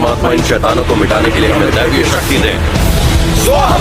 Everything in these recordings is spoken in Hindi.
परमात्मा इन शैतानों को मिटाने के लिए हमें दैवीय शक्ति दे। स्वाहा।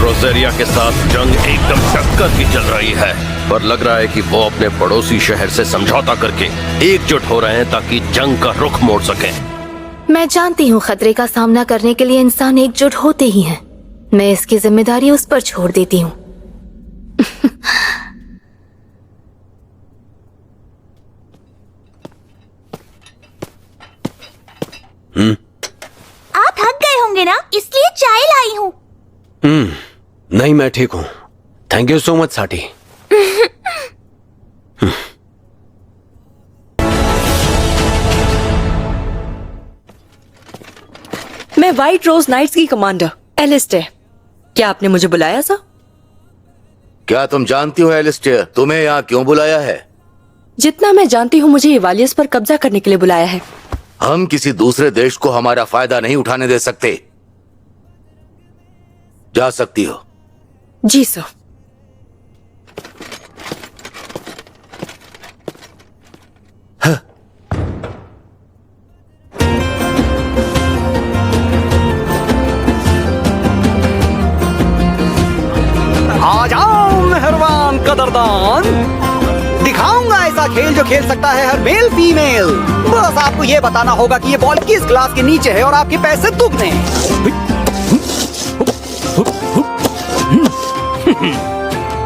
रोज़ेरिया के साथ जंग एकदम टक्कर की चल रही है, पर लग रहा है कि वो अपने पड़ोसी शहर से समझौता करके एकजुट हो रहे हैं ताकि जंग का रुख मोड़ सकें। मैं जानती हूँ खतरे का सामना करने के लिए इंसान एकजुट होते ही हैं। मैं इसकी जिम्मेदारी उस पर छोड़ देती हूँ। आप थक गए होंगे ना, इसलिए चाय लाई हूँ। नहीं, मैं ठीक हूँ। थैंक यू सो मच साटी। मैं व्हाइट रोज नाइट्स की कमांडर एलिस्टेयर। क्या आपने मुझे बुलाया सर? क्या तुम जानती हो एलिस्टेयर, तुम्हें यहाँ क्यों बुलाया है? जितना मैं जानती हूँ मुझे इवालियस पर कब्जा करने के लिए बुलाया है। हम किसी दूसरे देश को हमारा फायदा नहीं उठाने दे सकते। जा सकती हो। जी सर। आ जाओ मेहरबान कदरदान, दिखाऊंगा ऐसा खेल जो खेल सकता है हर मेल फीमेल। बस आपको ये बताना होगा कि ये बॉल किस ग्लास के नीचे है और आपके पैसे दुगने हैं।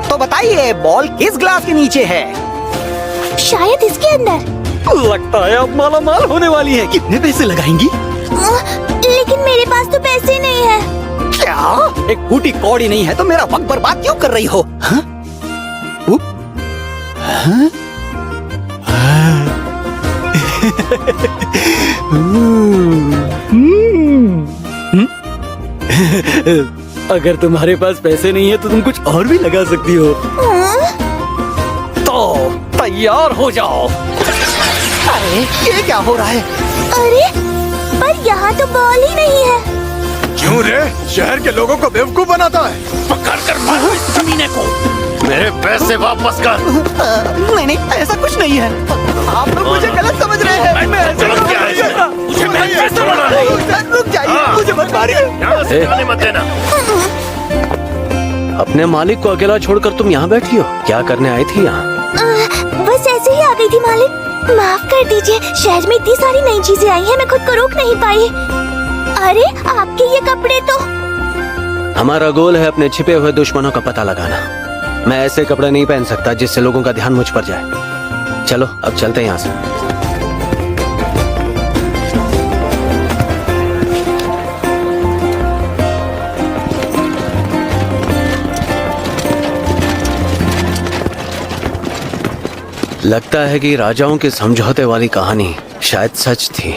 तो बताइए बॉल किस ग्लास के नीचे है? शायद इसके अंदर। लगता है आप माला माल होने वाली हैं। कितने पैसे लगाएंगी? लेकिन मेरे पास तो पैसे नहीं है। क्या एक फूटी कौड़ी नहीं है तो मेरा वक्त बर्बाद क्यों कर रही हो? हाँ? हाँ? अगर तुम्हारे पास पैसे नहीं है तो तुम कुछ और भी लगा सकती हो। तो तैयार हो जाओ। अरे ये क्या हो रहा है? अरे पर यहाँ तो बॉल ही नहीं है। क्यों रे? शहर के लोगों को बेवकूफ बनाता है। पकड़ कर मारो इस कमीने को। मेरे पैसे वापस कर। नहीं नहीं, ऐसा कुछ नहीं है। आप लोग मुझे गलत समझ रहे हैं। मैं ऐसा गलत क्या है? मुझे पैसे वाला नहीं। रुक जाइए, मुझे मत मारिए। मत देना। अपने मालिक को अकेला छोड़कर तुम यहाँ बैठी हो? क्या करने आई थी यहाँ? बस ऐसे ही आ गई थी मालिक। माफ कर दीजिए, शहर में इतनी सारी नई चीजें आई हैं, मैं खुद को रोक नहीं पाई। अरे आपके ये कपड़े तो। हमारा गोल है अपने छिपे हुए दुश्मनों का पता लगाना। मैं ऐसे कपड़े नहीं पहन सकता जिससे लोगों का ध्यान मुझ पर जाए। चलो अब चलते हैं यहाँ से। लगता है कि राजाओं के समझौते वाली कहानी शायद सच थी,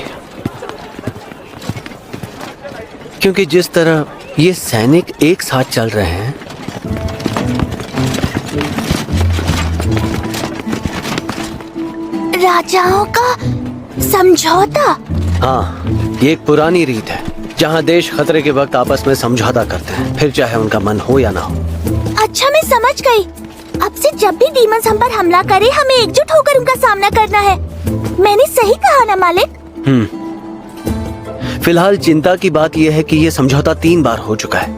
क्योंकि जिस तरह ये सैनिक एक साथ चल रहे हैं, राजाओं का समझौता। हाँ, ये एक पुरानी रीत है जहाँ देश खतरे के वक्त आपस में समझौता करते हैं, फिर चाहे उनका मन हो या ना हो। अच्छा मैं समझ गई। अब से जब भी डीमंस हम पर हमला करे, हमें एकजुट होकर उनका सामना करना है। मैंने सही कहा ना मालिक? फिलहाल चिंता की बात यह है कि यह समझौता 3 बार हो चुका है।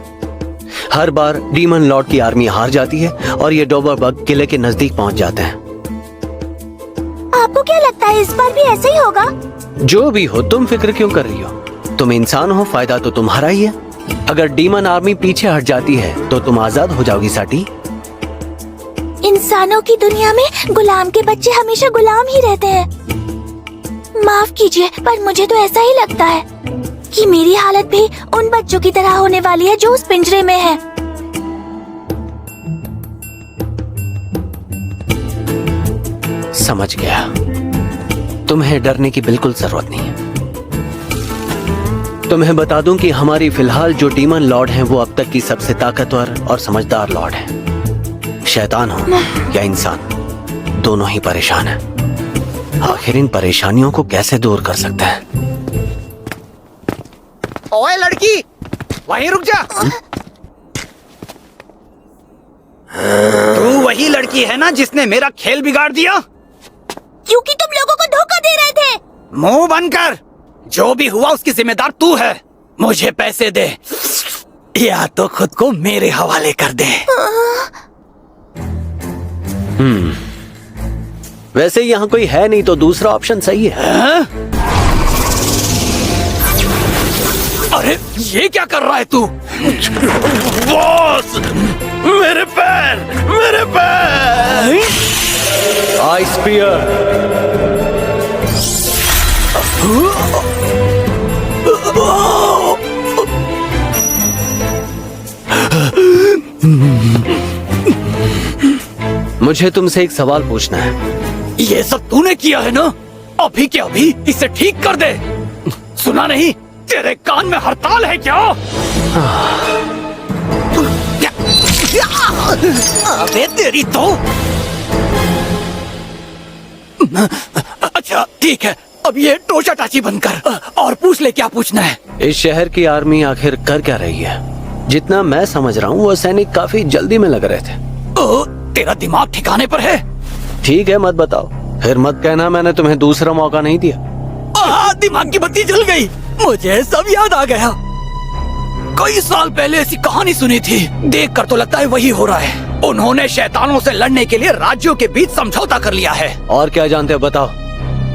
हर बार डीमन लॉर्ड की आर्मी हार जाती है और ये डोबरबग किले के नजदीक पहुंच जाते हैं। आपको क्या लगता है इस बार भी ऐसा ही होगा? जो भी हो, तुम फिक्र क्यों कर रही हो? तुम इंसान हो, फायदा तो तुम्हारा ही है। अगर डीमन आर्मी पीछे हट जाती है तो तुम आजाद हो जाओगी साटी। इंसानों की दुनिया में गुलाम के बच्चे हमेशा गुलाम ही रहते हैं। माफ कीजिए, पर मुझे तो ऐसा ही लगता है कि मेरी हालत भी उन बच्चों की तरह होने वाली है जो उस पिंजरे में है। समझ गया। तुम्हें डरने की बिल्कुल जरूरत नहीं है। तुम्हें बता दूं कि हमारी फिलहाल जो डीमन लॉर्ड हैं वो अब तक की सबसे ताकतवर और समझदार लॉर्ड हैं। शैतान हो या इंसान, दोनों ही परेशान हैं। आखिर इन परेशानियों को कैसे दूर कर सकते हैं? ओए लड़की, वहीं रुक जा। तू वही लड़की है ना जिसने मेरा खेल बिगाड़ दिया? क्योंकि तुम लोगों को धोखा दे रहे थे। मुंह बंद कर। जो भी हुआ उसकी जिम्मेदार तू है। मुझे पैसे दे या तो खुद को मेरे हवाले कर दे। वैसे यहाँ कोई है नहीं तो दूसरा ऑप्शन सही है। हाँ? अरे ये क्या कर रहा है तू? बॉस, मेरे पैर, मेरे पैर। Ice spear. मुझे तुमसे एक सवाल पूछना है। ये सब तूने किया है ना? अभी के अभी इसे ठीक कर दे। सुना नहीं? तेरे कान में हड़ताल है क्या? अबे तेरी तो। अच्छा ठीक है, अब ये टोचा टाची बंद कर और पूछ ले क्या पूछना है। इस शहर की आर्मी आखिर कर क्या रही है? जितना मैं समझ रहा हूँ वो सैनिक काफी जल्दी में लग रहे थे। ओ, तेरा दिमाग ठिकाने पर है? ठीक है, मत बताओ। फिर मत कहना मैंने तुम्हें दूसरा मौका नहीं दिया। दिमाग की बत्ती जल गई। मुझे सब याद आ गया। कई साल पहले ऐसी कहानी सुनी थी। देख कर तो लगता है वही हो रहा है। उन्होंने शैतानों से लड़ने के लिए राज्यों के बीच समझौता कर लिया है। और क्या जानते हो बताओ।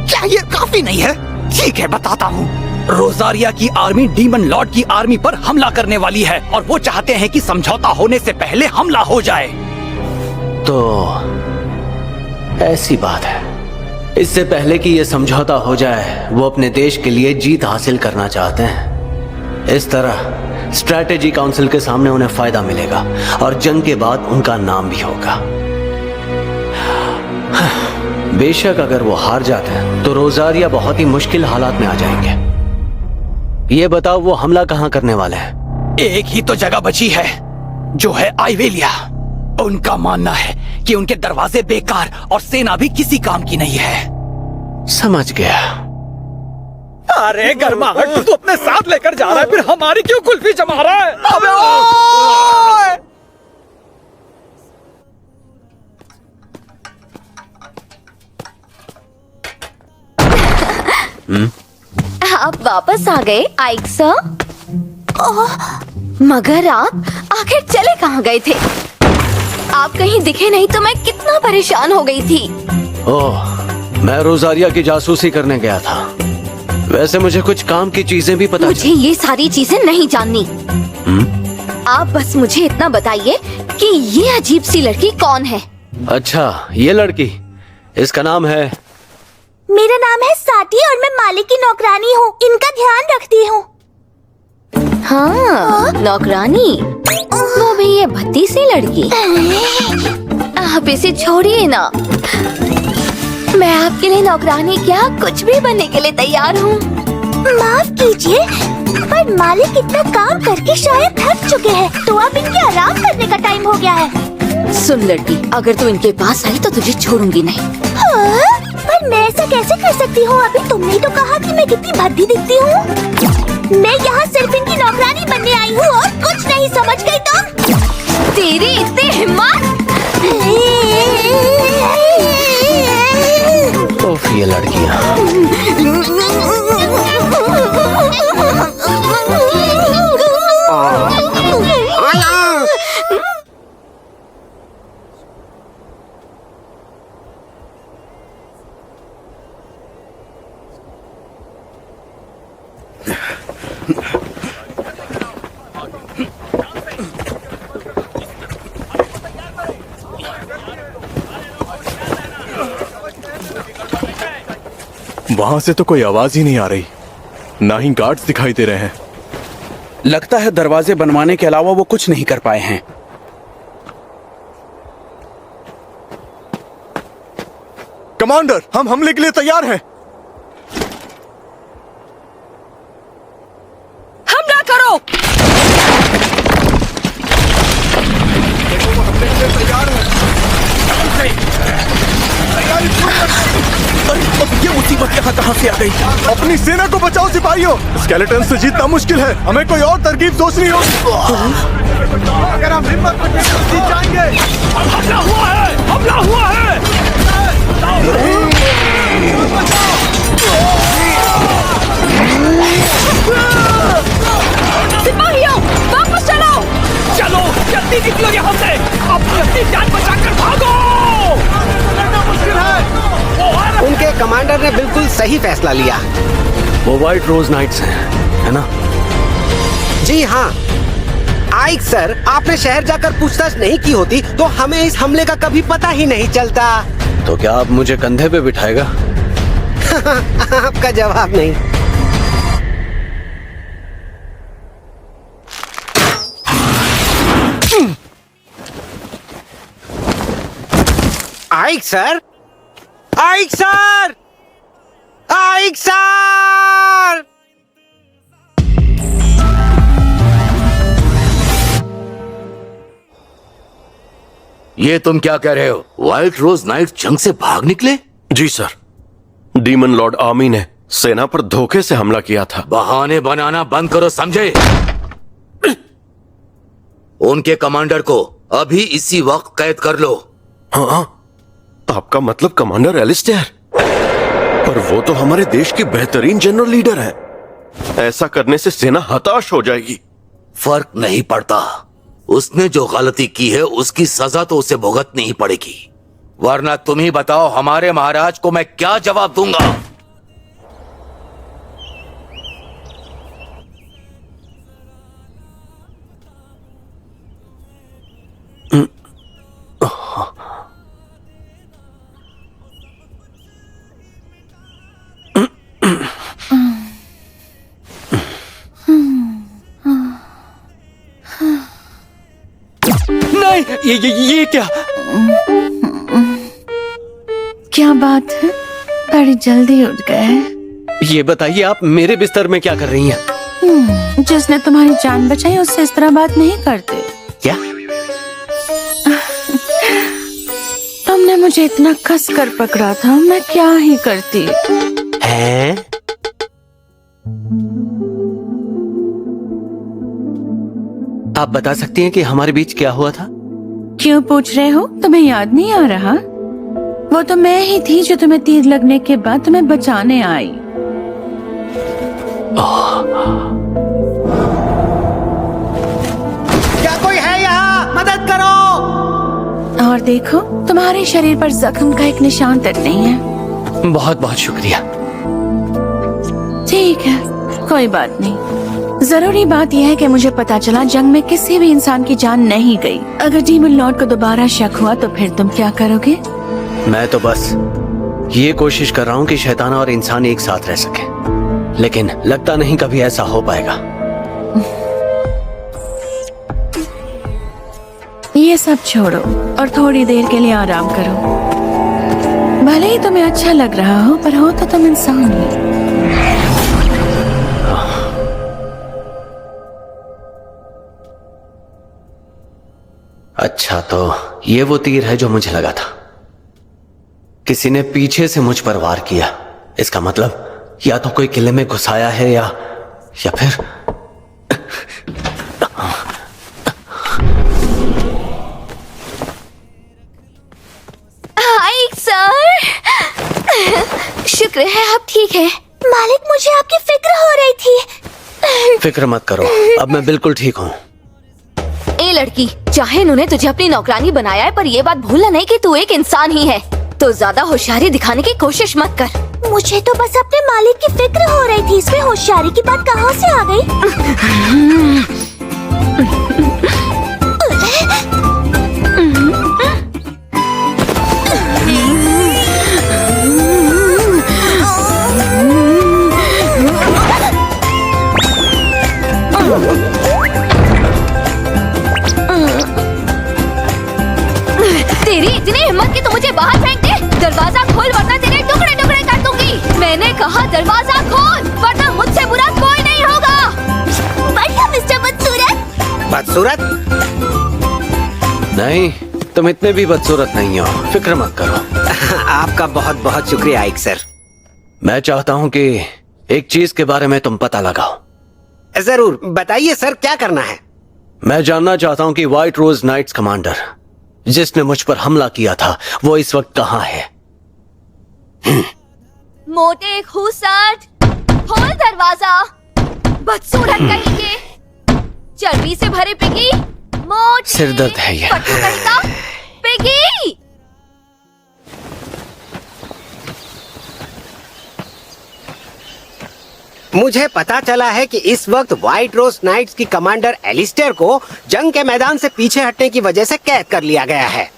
क्या ये काफी नहीं है? ठीक है बताता हूँ। रोजारिया की आर्मी डीमन लॉर्ड की आर्मी पर हमला करने वाली है और वो चाहते हैं कि समझौता होने से पहले हमला हो जाए। तो ऐसी बात है, इससे पहले कि ये समझौता हो जाए वो अपने देश के लिए जीत हासिल करना चाहते हैं। इस तरह स्ट्रैटेजी काउंसिल के सामने उन्हें फायदा मिलेगा और जंग के बाद उनका नाम भी होगा। बेशक अगर वो हार जाते हैं तो रोजारिया बहुत ही मुश्किल हालात में आ जाएंगे। ये बताओ वो हमला कहाँ करने वाले हैं? एक ही तो जगह बची है, जो है आइवेलिया। उनका मानना है कि उनके दरवाजे बेकार और सेना भी किसी काम की नहीं है। समझ गया। अरे गर्माहट तू अपने साथ लेकर जा रहा है, फिर हमारी क्यों कुल्फी जमा रहा है? अबे आप वापस आ गए आइक सर। मगर आप आखिर चले कहाँ गए थे? आप कहीं दिखे नहीं तो मैं कितना परेशान हो गई थी। ओह, मैं रोजारिया की जासूसी करने गया था। वैसे मुझे कुछ काम की चीजें भी पता मुझे ये सारी चीजें नहीं जाननी। आप बस मुझे इतना बताइए कि ये अजीब सी लड़की कौन है? अच्छा, ये लड़की, इसका नाम है। मेरा नाम है साटी और मैं मालिक की नौकरानी हूँ। इनका ध्यान रखती हूँ। हाँ, नौकरानी। वो भी ये भद्दी सी लड़की। आप इसे छोड़िए ना। मैं आपके लिए नौकरानी क्या कुछ भी बनने के लिए तैयार हूँ। माफ कीजिए, पर मालिक इतना काम करके शायद थक चुके हैं, तो अब इनके आराम करने का टाइम हो गया है। सुन लड़की, अगर तू इनके पास आई तो तुझे छोड़ूंगी नहीं। हाँ? पर मैं ऐसा कैसे कर सकती हूँ? अभी तुमने तो कहा कि मैं कितनी भद्दी दिखती हूँ। मैं यहाँ सिर्फ इनकी नौकरानी बनने आई हूँ और कुछ नहीं, समझ गई तुम? तेरी इतनी हिम्मत! ओफ, ये लड़कियाँ। वहां से तो कोई आवाज ही नहीं आ रही, ना ही गार्ड्स दिखाई दे रहे हैं। लगता है दरवाजे बनवाने के अलावा वो कुछ नहीं कर पाए हैं। कमांडर, हम हमले के लिए तैयार हैं। हमला करो। देखो वो हमले के लिए तैयार हैं। तैयारी शुरू कर। अरे अब ये मुसीबत यहाँ कहाँ से आ गई? अपनी सेना को बचाओ सिपाहियों। स्केलेटन से जीतना मुश्किल है, हमें कोई और तरकीब सोचनी होगी। अगर हम हिम्मत रखें तो जीत जाएंगे। हमला हुआ है, हमला हुआ है। सिपाहियों, वापस चलो। चलो जल्दी निकलो यहाँ से, अपनी जान बचाकर भागो। मुश्किल है। उनके कमांडर ने बिल्कुल सही फैसला लिया। वो व्हाइट रोज नाइट्स हैं, है ना? जी हाँ। आइक सर, आपने शहर जाकर पूछताछ नहीं की होती तो हमें इस हमले का कभी पता ही नहीं चलता। तो क्या आप मुझे कंधे पे बिठाएगा? आपका जवाब नहीं। आइक सर, आइक सर, आइक सर। ये तुम क्या कह रहे हो? व्हाइट रोज नाइट जंग से भाग निकले? जी सर, डीमन लॉर्ड आर्मी ने सेना पर धोखे से हमला किया था। बहाने बनाना बंद करो, समझे? उनके कमांडर को अभी इसी वक्त कैद कर लो। हाँ, आपका मतलब कमांडर एलिस्टेयर? पर वो तो हमारे देश के बेहतरीन जनरल लीडर हैं। ऐसा करने से सेना हताश हो जाएगी। फर्क नहीं पड़ता, उसने जो गलती की है उसकी सजा तो उसे भुगतनी ही पड़ेगी, वरना तुम ही बताओ हमारे महाराज को मैं क्या जवाब दूंगा। नहीं, ये क्या? क्या बात है, बड़ी जल्दी उठ गए। ये बताइए, आप मेरे बिस्तर में क्या कर रही हैं? जिसने तुम्हारी जान बचाई उससे इस तरह बात नहीं करते। क्या? तुमने मुझे इतना कस कर पकड़ा था, मैं क्या ही करती। हैं? आप बता सकती हैं कि हमारे बीच क्या हुआ था? क्यों पूछ रहे हो? तुम्हें याद नहीं आ रहा? वो तो मैं ही थी जो तुम्हें तीर लगने के बाद तुम्हें बचाने आई। क्या कोई है यहाँ? मदद करो। और देखो, तुम्हारे शरीर पर जख्म का एक निशान तक नहीं है। बहुत बहुत शुक्रिया। ठीक है, कोई बात नहीं। जरूरी बात यह है कि मुझे पता चला जंग में किसी भी इंसान की जान नहीं गई। अगर डीमन लॉर्ड को दोबारा शक हुआ तो फिर तुम क्या करोगे? मैं तो बस ये कोशिश कर रहा हूँ कि शैतान और इंसान एक साथ रह सके, लेकिन लगता नहीं कभी ऐसा हो पाएगा। ये सब छोड़ो और थोड़ी देर के लिए आराम करो। भले ही तुम्हें अच्छा लग रहा हो, पर हो तो तुम इंसान ही। अच्छा, तो ये वो तीर है जो मुझे लगा था। किसी ने पीछे से मुझ पर वार किया। इसका मतलब या तो कोई किले में घुसाया है या फिर हाय सर, शुक्र है आप ठीक है। मालिक, मुझे आपकी फिक्र हो रही थी। फिक्र मत करो, अब मैं बिल्कुल ठीक हूँ। ए लड़की, चाहे इन्होंने तुझे अपनी नौकरानी बनाया है, पर ये बात भूलना नहीं कि तू एक इंसान ही है। तो ज्यादा होशियारी दिखाने की कोशिश मत कर। मुझे तो बस अपने मालिक की फिक्र हो रही थी, इसमें होशियारी की बात कहाँ से आ गई? तेरी इतनी हिम्मत कि तू मुझे बाहर फेंक दे। दरवाजा खोल वरना तेरे टुकड़े टुकड़े कर दूंगी। मैंने कहा दरवाजा खोल वरना मुझसे बुरा कोई नहीं होगा। बढ़िया मिस्टर बदसूरत। बदसूरत? नहीं, तुम इतने भी बदसूरत नहीं हो, फिक्र मत करो। आपका बहुत बहुत शुक्रिया आइक सर। मैं चाहता हूँ कि एक चीज के बारे में तुम पता लगाओ। जरूर बताइए सर, क्या करना है? मैं जानना चाहता हूँ कि व्हाइट रोज नाइट्स कमांडर जिसने मुझ पर हमला किया था वो इस वक्त कहाँ है? मोटे खूसट, खोल दरवाजा। बदसूरत कहेंगे, चर्बी से भरे पिगी, मोटी सिर दर्द है ये। पट्टू कहीं का पिगी। मुझे पता चला है कि इस वक्त व्हाइट रोज नाइट्स की कमांडर एलिस्टेयर को जंग के मैदान से पीछे हटने की वजह से कैद कर लिया गया है।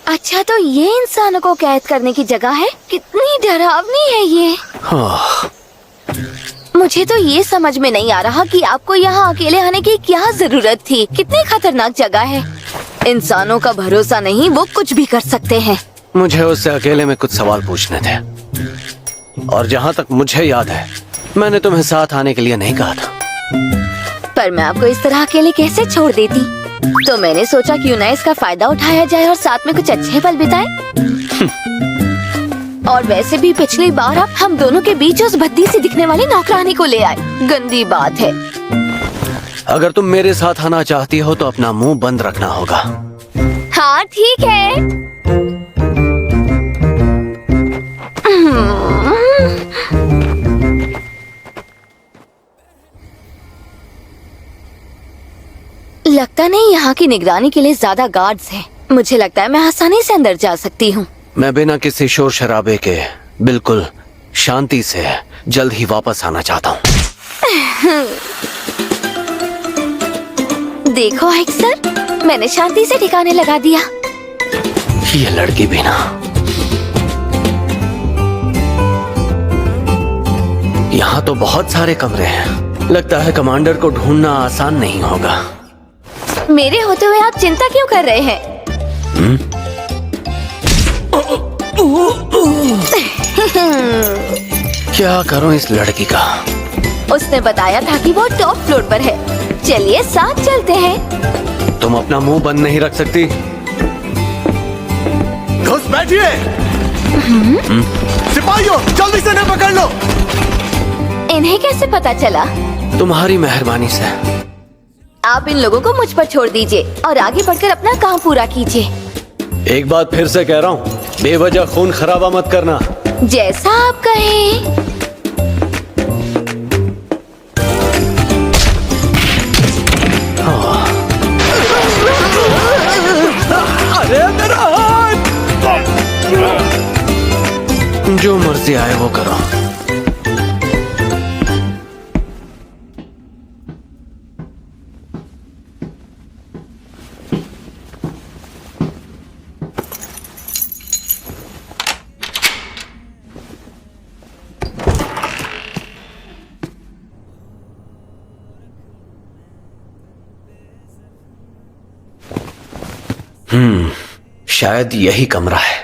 अच्छा, तो ये इंसानों को कैद करने की जगह है? कितनी डरावनी है ये। हाँ। मुझे तो ये समझ में नहीं आ रहा कि आपको यहाँ अकेले आने की क्या जरूरत थी। कितनी खतरनाक जगह है। इंसानों का भरोसा नहीं, वो कुछ भी कर सकते हैं। मुझे उससे अकेले में कुछ सवाल पूछने थे, और जहाँ तक मुझे याद है मैंने तुम्हें साथ आने के लिए नहीं कहा था। पर मैं आपको इस तरह अकेले कैसे छोड़ देती? तो मैंने सोचा क्यों ना इसका फायदा उठाया जाए और साथ में कुछ अच्छे पल बिताएं। और वैसे भी पिछली बार आप हम दोनों के बीच उस भद्दी सी दिखने वाली नौकरानी को ले आए। गंदी बात है। अगर तुम मेरे साथ आना चाहती हो तो अपना मुंह बंद रखना होगा। हाँ ठीक है। लगता नहीं यहाँ की निगरानी के लिए ज्यादा गार्ड्स हैं। मुझे लगता है मैं आसानी से अंदर जा सकती हूँ। मैं बिना किसी शोर शराबे के बिल्कुल शांति से जल्द ही वापस आना चाहता हूँ। देखो आइक सर, मैंने शांति से ठिकाने लगा दिया। ये लड़की भी ना। यहाँ तो बहुत सारे कमरे हैं। लगता है कमांडर को ढूंढना आसान नहीं होगा। मेरे होते हुए आप चिंता क्यों कर रहे हैं? क्या करूं इस लड़की का? उसने बताया था कि वो टॉप फ्लोर पर है। चलिए साथ चलते हैं। तुम अपना मुंह बंद नहीं रख सकती? घुस बैठिए। सिपाहियों, जल्दी से इन्हें पकड़ लो। इन्हें कैसे पता चला? तुम्हारी मेहरबानी से। आप इन लोगों को मुझ पर छोड़ दीजिए और आगे बढ़कर अपना काम पूरा कीजिए। एक बात फिर से कह रहा हूँ, बेवजह खून खराबा मत करना। जैसा आप कहें। जो मर्जी आए वो करो। शायद यही कमरा है।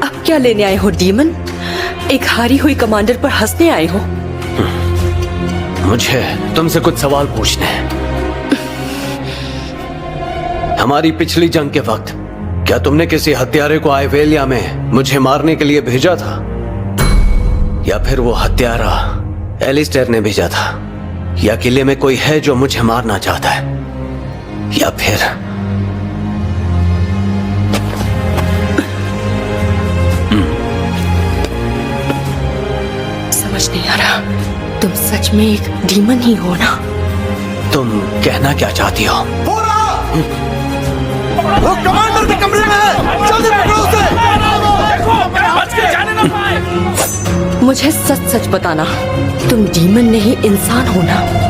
अब क्या लेने आए हो डीमन? एक हारी हुई कमांडर पर हंसने आए हो? मुझे तुमसे कुछ सवाल पूछने हैं। हमारी पिछली जंग के वक्त क्या तुमने किसी हत्यारे को आइवेलिया में मुझे मारने के लिए भेजा था, या फिर वो हत्यारा एलिस्टेयर ने भेजा था, या किले में कोई है जो मुझे मारना चाहता है, या फिर समझ नहीं आ रहा। तुम सच में एक डीमन ही हो ना? तुम कहना क्या चाहती हो? वो कमांडर के कमरे में है। जल्दी पकड़ो उसे। मुझे सच सच बताना, तुम डीमन नहीं इंसान हो ना?